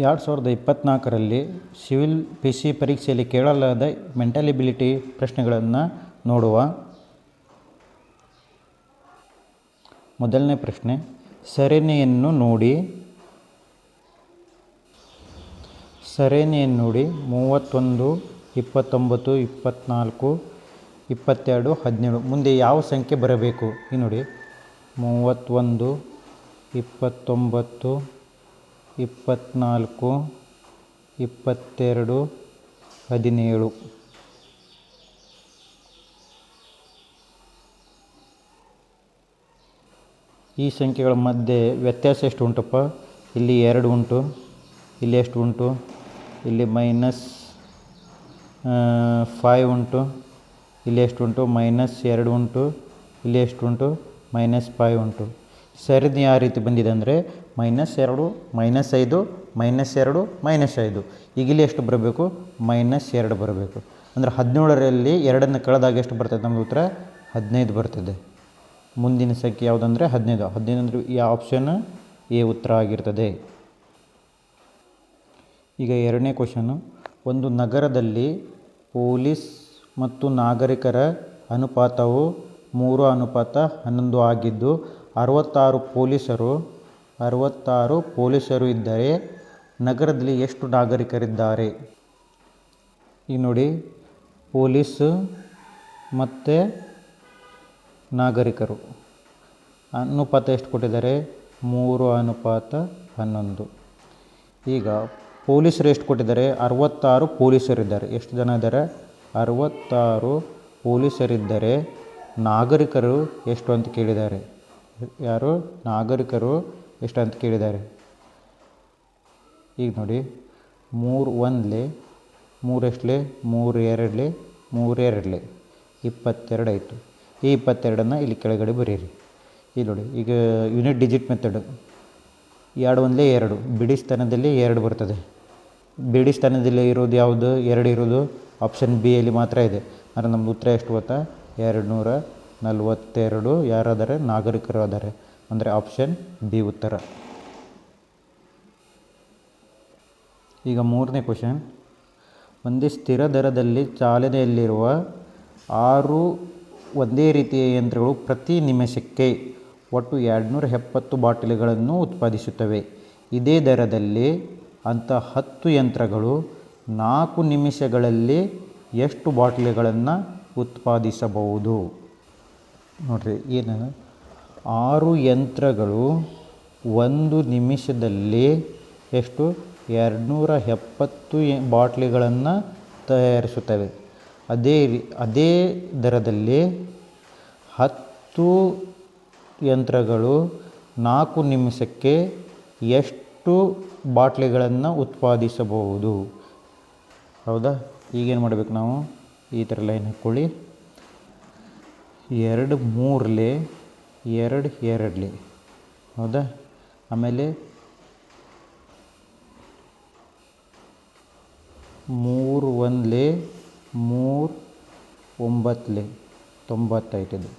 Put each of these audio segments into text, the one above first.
2024ರಲ್ಲಿ civil PC ಪರೀಕ್ಷೆಯಲ್ಲಿ ಕೇಳಲಾದ mental ability ಪ್ರಶ್ನೆಗಳನ್ನು ನೋಡುವ. ಮೊದಲನೇ ಪ್ರಶ್ನೆ, ಸರಣಿಯನ್ನು ನೋಡಿ 31, 29, 24, 22, 17 ಮುಂದೆ ಯಾವ ಸಂಖ್ಯೆ ಬರಬೇಕು? ಈ ನೋಡಿ 31, 29, 24, 22, 17. ಈ ಸಂಖ್ಯೆಗಳ ಮಧ್ಯೆ ವ್ಯತ್ಯಾಸ ಎಷ್ಟು ಉಂಟಪ್ಪ? ಇಲ್ಲಿ 2 ಉಂಟು, ಇಲ್ಲಿ ಎಷ್ಟು ಉಂಟು? ಇಲ್ಲಿ -5 ಉಂಟು, ಇಲ್ಲಿ ಎಷ್ಟು ಉಂಟು? -2 ಉಂಟು, ಇಲ್ಲಿ ಎಷ್ಟು ಉಂಟು? -5 ಉಂಟು. ಸರದಿ ಯಾವ ರೀತಿ ಬಂದಿದೆ ಅಂದರೆ -2, -5, -2, -5. ಈಗ ಇಲ್ಲಿ ಎಷ್ಟು ಬರಬೇಕು? -2 ಬರಬೇಕು. ಅಂದರೆ 17ರಲ್ಲಿ 2ನ್ನು ಕಳೆದಾಗ ಎಷ್ಟು ಬರ್ತದೆ? ನಮ್ಮದು ಉತ್ತರ 15 ಬರ್ತದೆ. ಮುಂದಿನ ಸಂಖ್ಯೆ ಯಾವುದಂದರೆ 15. 15 ಅಂದರೆ ಈ ಆಪ್ಷನ್ ಎ ಉತ್ತರ ಆಗಿರ್ತದೆ. ಈಗ ಎರಡನೇ ಕ್ವಶನು, ಒಂದು ನಗರದಲ್ಲಿ ಪೊಲೀಸ್ ಮತ್ತು ನಾಗರಿಕರ ಅನುಪಾತವು 3:11 ಆಗಿದ್ದು 66 ಪೊಲೀಸರು ಇದ್ದರೆ ನಗರದಲ್ಲಿ ಎಷ್ಟು ನಾಗರಿಕರಿದ್ದಾರೆ? ಈಗ ನೋಡಿ, ಪೊಲೀಸು ಮತ್ತು ನಾಗರಿಕರು ಅನುಪಾತ ಎಷ್ಟು ಕೊಟ್ಟಿದ್ದಾರೆ? 3:11. ಈಗ ಪೊಲೀಸರು ಎಷ್ಟು ಕೊಟ್ಟಿದ್ದಾರೆ? 66 ಪೊಲೀಸರಿದ್ದಾರೆ. ಎಷ್ಟು ಜನ ಇದ್ದಾರೆ? 66 ಪೊಲೀಸರಿದ್ದರೆ ನಾಗರಿಕರು ಎಷ್ಟು ಅಂತ ಕೇಳಿದ್ದಾರೆ. ಯಾರು? ನಾಗರಿಕರು ಎಷ್ಟು ಅಂತ ಕೇಳಿದ್ದಾರೆ. ಈಗ ನೋಡಿ, 3 1 3 ಎಷ್ಟಲೆ? 3 2 3 2 22 ಆಯಿತು. ಈ 22ನ್ನು ಇಲ್ಲಿ ಕೆಳಗಡೆ ಬರೀರಿ. ಇಲ್ಲಿ ನೋಡಿ, ಈಗ ಯೂನಿಟ್ ಡಿಜಿಟ್ ಮೆಥಡ್ 2 1 2 ಬಿಡಿ ಸ್ಥಾನದಲ್ಲಿ 2 ಬರ್ತದೆ. ಬಿಡಿ ಸ್ಥಾನದಲ್ಲಿ ಇರೋದು ಯಾವುದು? 2 ಇರೋದು ಆಪ್ಷನ್ ಬಿ ಯಲ್ಲಿ ಮಾತ್ರ ಇದೆ. ಅಂದರೆ ನಮ್ಮದು ಉತ್ತರ ಎಷ್ಟು ಗೊತ್ತಾ? 242 ಯಾರಾದರೆ? ನಾಗರಿಕರು ಆದರೆ. ಅಂದರೆ ಆಪ್ಷನ್ ಬಿ ಉತ್ತರ. ಈಗ ಮೂರನೇ ಕ್ವಶನ್, ಒಂದೇ ಸ್ಥಿರ ದರದಲ್ಲಿ ಚಾಲನೆಯಲ್ಲಿರುವ 6 ಒಂದೇ ರೀತಿಯ ಯಂತ್ರಗಳು ಪ್ರತಿ ನಿಮಿಷಕ್ಕೆ ಒಟ್ಟು 270 ಬಾಟಲಿಗಳನ್ನು ಉತ್ಪಾದಿಸುತ್ತವೆ. ಇದೇ ದರದಲ್ಲಿ ಅಂಥ 10 ಯಂತ್ರಗಳು 4 ನಿಮಿಷಗಳಲ್ಲಿ ಎಷ್ಟು ಬಾಟಲಿಗಳನ್ನು ಉತ್ಪಾದಿಸಬಹುದು? ನೋಡಿರಿ, ಏನು 6 ಯಂತ್ರಗಳು 1 ನಿಮಿಷದಲ್ಲಿ ಎಷ್ಟು? 270 ಬಾಟ್ಲಿಗಳನ್ನು ತಯಾರಿಸುತ್ತವೆ. ಅದೇ ದರದಲ್ಲಿ 10 ಯಂತ್ರಗಳು 4 ನಿಮಿಷಕ್ಕೆ ಎಷ್ಟು ಬಾಟ್ಲಿಗಳನ್ನು ಉತ್ಪಾದಿಸಬಹುದು? ಹೌದಾ? ಈಗೇನು ಮಾಡಬೇಕು ನಾವು? ಈ ಥರ ಲೈನ್ ಹಾಕ್ಕೊಳ್ಳಿ. 2 3 2 2 ಹೌದಾ? ಆಮೇಲೆ 3 1 3 9 90 ಆಯ್ತದೆ.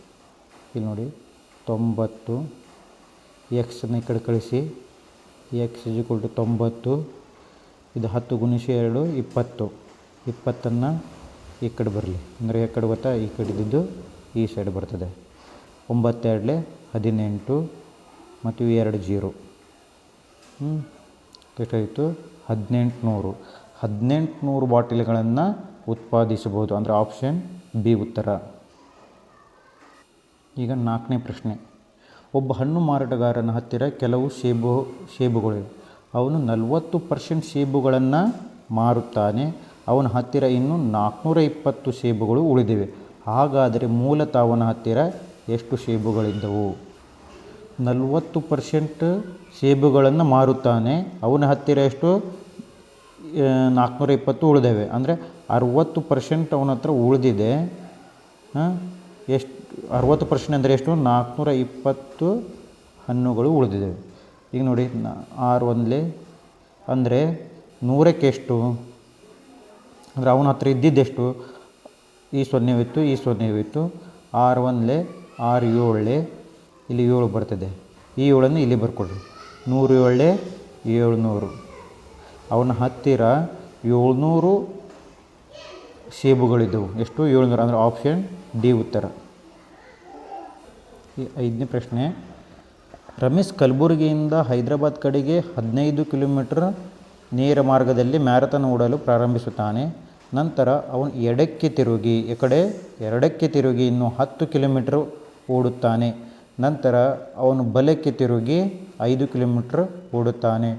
ಇಲ್ಲಿ ನೋಡಿ 90. ಎಕ್ಸನ್ನು ಈ ಕಡೆ ಕಳಿಸಿ. x = 90. ಇದು 10 × 2 20. 20ನ್ನು ಈ ಕಡೆ ಬರಲಿ. ಅಂದರೆ ಈ ಕಡೆ ಗೊತ್ತಾ? ಈ ಕಡೆ ಇದ್ದಿದ್ದು ಈ ಸೈಡ್ ಬರ್ತದೆ. 9 2 18 ಮತ್ತು 2 0. ಎಷ್ಟಾಯಿತು? 1800. 1800 ಬಾಟಲಿಗಳನ್ನು ಉತ್ಪಾದಿಸಬಹುದು. ಅಂದರೆ ಆಪ್ಷನ್ ಬಿ ಉತ್ತರ. ಈಗ 4ನೇ ಪ್ರಶ್ನೆ, ಒಬ್ಬ ಹಣ್ಣು ಮಾರಾಟಗಾರನ ಹತ್ತಿರ ಕೆಲವು ಸೇಬುಗಳಿವೆ. ಅವನು 40% ಸೇಬುಗಳನ್ನು ಮಾರುತ್ತಾನೆ. ಅವನ ಹತ್ತಿರ ಇನ್ನೂ 420 ಸೇಬುಗಳು ಉಳಿದಿವೆ. ಹಾಗಾದರೆ ಮೂಲತಃ ಅವನ ಹತ್ತಿರ ಎಷ್ಟು ಸೇಬುಗಳಿದ್ದವು? 40% ಸೇಬುಗಳನ್ನು ಮಾರುತ್ತಾನೆ. ಅವನ ಹತ್ತಿರ ಎಷ್ಟು? 420 ಉಳಿದಿವೆ. ಅಂದರೆ 60% ಅವನ ಹತ್ರ ಉಳಿದಿದೆ. ಎಷ್ಟು? 60% ಅಂದರೆ ಎಷ್ಟು? 420 ಹಣ್ಣುಗಳು ಉಳಿದಿದ್ದಾವೆ. ಈಗ ನೋಡಿ, 6 1 ಅಂದರೆ 100ಕ್ಕೆ ಎಷ್ಟು? ಅಂದರೆ ಅವನ ಹತ್ರ ಇದ್ದಿದ್ದೆಷ್ಟು? ಈ 0 ಇತ್ತು, ಈ 0 ಇತ್ತು. 6 1 6 7 ಇಲ್ಲಿ 7 ಬರ್ತದೆ. ಈ 7ನ್ನು ಇಲ್ಲಿ ಬರ್ಕೊಡ್ರಿ. 100 7 700. ಅವನ ಹತ್ತಿರ 700 ಸೇಬುಗಳಿದ್ದವು. ಎಷ್ಟು? 700. ಅಂದರೆ ಆಪ್ಷನ್ ಡಿ ಉತ್ತರ. ಈ 5ನೇ ಪ್ರಶ್ನೆ. ರಮೇಶ್ ಕಲಬುರಗಿಯಿಂದ ಹೈದರಾಬಾದ್ ಕಡೆಗೆ 15 ಕಿಲೋಮೀಟರ್ ನೇರ ಮಾರ್ಗದಲ್ಲಿ ಮ್ಯಾರಥಾನ್ ಓಡಲು ಪ್ರಾರಂಭಿಸುತ್ತಾನೆ. ನಂತರ ಅವನು ಎಡಕ್ಕೆ ತಿರುಗಿ ಇನ್ನು 10 ಕಿಲೋಮೀಟರ್ ಓಡುತ್ತಾನೆ. ನಂತರ ಅವನು ಬಲಕ್ಕೆ ತಿರುಗಿ 5 ಕಿಲೋಮೀಟರ್ ಓಡುತ್ತಾನೆ.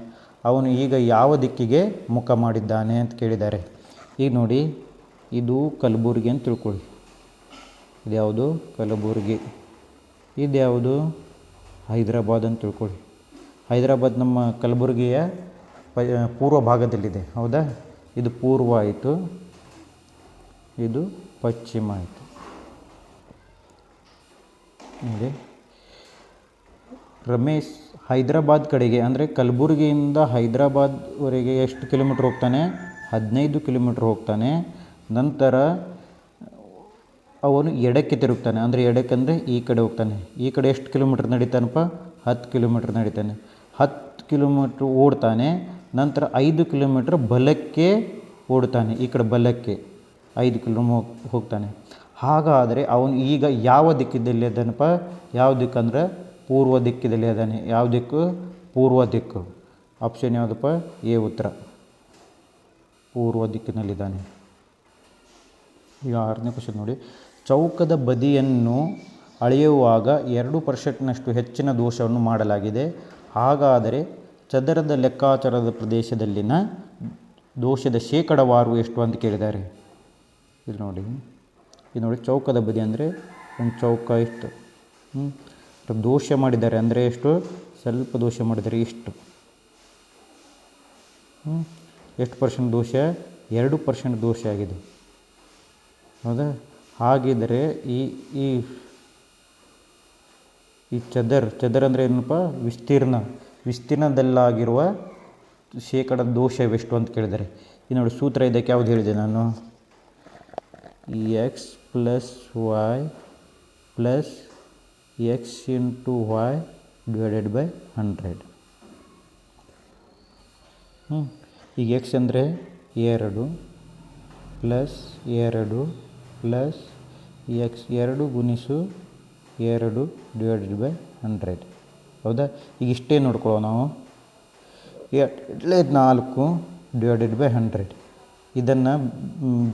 ಅವನು ಈಗ ಯಾವ ದಿಕ್ಕಿಗೆ ಮುಖ ಮಾಡಿದ್ದಾನೆ ಅಂತ ಕೇಳಿದ್ದಾರೆ. ಈಗ ನೋಡಿ, ಇದು ಕಲಬುರಗಿ ಅಂತ ತಿಳ್ಕೊಳ್ಳಿ. ಇದ್ಯಾವುದು? ಕಲಬುರಗಿ. ಇದ್ಯಾವುದು? ಹೈದರಾಬಾದ್ ಅಂತ ತಿಳ್ಕೊಳ್ಳಿ. ಹೈದರಾಬಾದ್ ನಮ್ಮ ಕಲಬುರಗಿಯ ಪೂರ್ವ ಭಾಗದಲ್ಲಿದೆ, ಹೌದಾ? ಇದು ಪೂರ್ವ ಆಯಿತು, ಇದು ಪಶ್ಚಿಮ ಆಯಿತು. ನೋಡಿ, ರಮೇಶ್ ಹೈದರಾಬಾದ್ ಕಡೆಗೆ ಅಂದರೆ ಕಲಬುರಗಿಯಿಂದ ಹೈದರಾಬಾದ್ವರೆಗೆ ಎಷ್ಟು ಕಿಲೋಮೀಟ್ರ್ ಹೋಗ್ತಾನೆ? 15 ಕಿಲೋಮೀಟ್ರ್ ಹೋಗ್ತಾನೆ. ನಂತರ ಅವನು ಎಡಕ್ಕೆ ತಿರುಗ್ತಾನೆ. ಅಂದರೆ ಎಡಕ್ಕೆ ಅಂದರೆ ಈ ಕಡೆ ಹೋಗ್ತಾನೆ. ಈ ಕಡೆ ಎಷ್ಟು ಕಿಲೋಮೀಟ್ರ್ ನಡೀತಾನಪ್ಪ? 10 ಕಿಲೋಮೀಟ್ರ್ ನಡೀತಾನೆ. 10 ಕಿಲೋಮೀಟ್ರ್ ಓಡ್ತಾನೆ. ನಂತರ 5 ಕಿಲೋಮೀಟ್ರ್ ಬಲಕ್ಕೆ ಓಡ್ತಾನೆ. ಈ ಕಡೆ ಬಲಕ್ಕೆ 5 ಕಿಲೋಮೀಟ್ರ್ ಹೋಗ್ತಾನೆ. ಹಾಗಾದರೆ ಅವನು ಈಗ ಯಾವ ದಿಕ್ಕಿನಲ್ಲಿ ಇದ್ದಾನಪ್ಪ? ಯಾವ ದಿಕ್ಕು ಅಂದರೆ ಪೂರ್ವ ದಿಕ್ಕಿನಲ್ಲಿ ಇದ್ದಾನೆ. ಯಾವ ದಿಕ್ಕು? ಪೂರ್ವ ದಿಕ್ಕು. ಆಪ್ಷನ್ ಯಾವುದಪ್ಪ? ಎ ಉತ್ತರ. ಪೂರ್ವ ದಿಕ್ಕಿನಲ್ಲಿದ್ದಾನೆ. ಈಗ 6ನೇ ಕ್ವಶನ್ ನೋಡಿ. ಚೌಕದ ಬದಿಯನ್ನು ಅಳೆಯುವಾಗ 2% ಹೆಚ್ಚಿನ ದೋಷವನ್ನು ಮಾಡಲಾಗಿದೆ. ಹಾಗಾದರೆ ಚದರದ ಲೆಕ್ಕಾಚಾರದ ಪ್ರದೇಶದಲ್ಲಿನ ದೋಷದ ಶೇಕಡಾವಾರು ಎಷ್ಟು ಅಂತ ಕೇಳಿದ್ದಾರೆ. ಇದು ನೋಡಿ, ಚೌಕದ ಬದಿ ಅಂದರೆ ಒಂದು ಚೌಕ ಇಷ್ಟು. ದೋಷ ಮಾಡಿದ್ದಾರೆ ಅಂದರೆ ಎಷ್ಟು? ಸ್ವಲ್ಪ ದೋಷ ಮಾಡಿದ್ದಾರೆ, ಇಷ್ಟು. ಎಷ್ಟು ಪರ್ಸೆಂಟ್ ದೋಷ? 2% ದೋಷ ಆಗಿದೆ, ಹೌದಾ? ಹಾಗಿದ್ದರೆ ಈ ಈ ಈ ಚದರ ಅಂದರೆ ಏನಪ್ಪ? ವಿಸ್ತೀರ್ಣದಲ್ಲಾಗಿರುವ ಶೇಕಡ ದೋಷವೆಷ್ಟು ಅಂತ ಕೇಳಿದ್ದಾರೆ. ಈ ನೋಡಿ, ಸೂತ್ರ ಇದಕ್ಕೆ ಯಾವುದು ಹೇಳಿದೆ ನಾನು? x + y + x × y / 100. ಈಗ x ಅಂದರೆ 2 + 2 + x 2 × 2 / 100, ಹೌದಾ? ಈಗ ಇಷ್ಟೇ ನೋಡ್ಕೊಳ್ಳೋ ನಾವು. 4 / 100. ಇದನ್ನು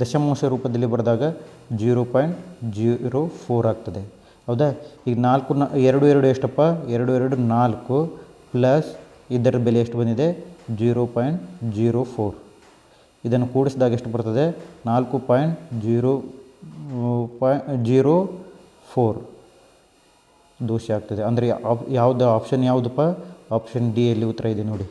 ದಶಮಾಂಶ ರೂಪದಲ್ಲಿ ಬರೆದಾಗ 0.04 ಆಗ್ತದೆ, ಹೌದಾ? ಈಗ 2 ಎಷ್ಟಪ್ಪ? 2 4 ಪ್ಲಸ್ ಇದರ ಬೆಲೆ ಎಷ್ಟು ಬಂದಿದೆ? 0.04. ಇದನ್ನು ಕೂಡಿಸಿದಾಗ ಎಷ್ಟು ಬರ್ತದೆ? 4.04 ದೋಷ ಆಗ್ತದೆ. ಅಂದರೆ ಯಾವುದು ಆಪ್ಷನ್ ಯಾವುದಪ್ಪ? ಆಪ್ಷನ್ ಡಿ ಯಲ್ಲಿ ಉತ್ತರ ಇದೆ ನೋಡಿ.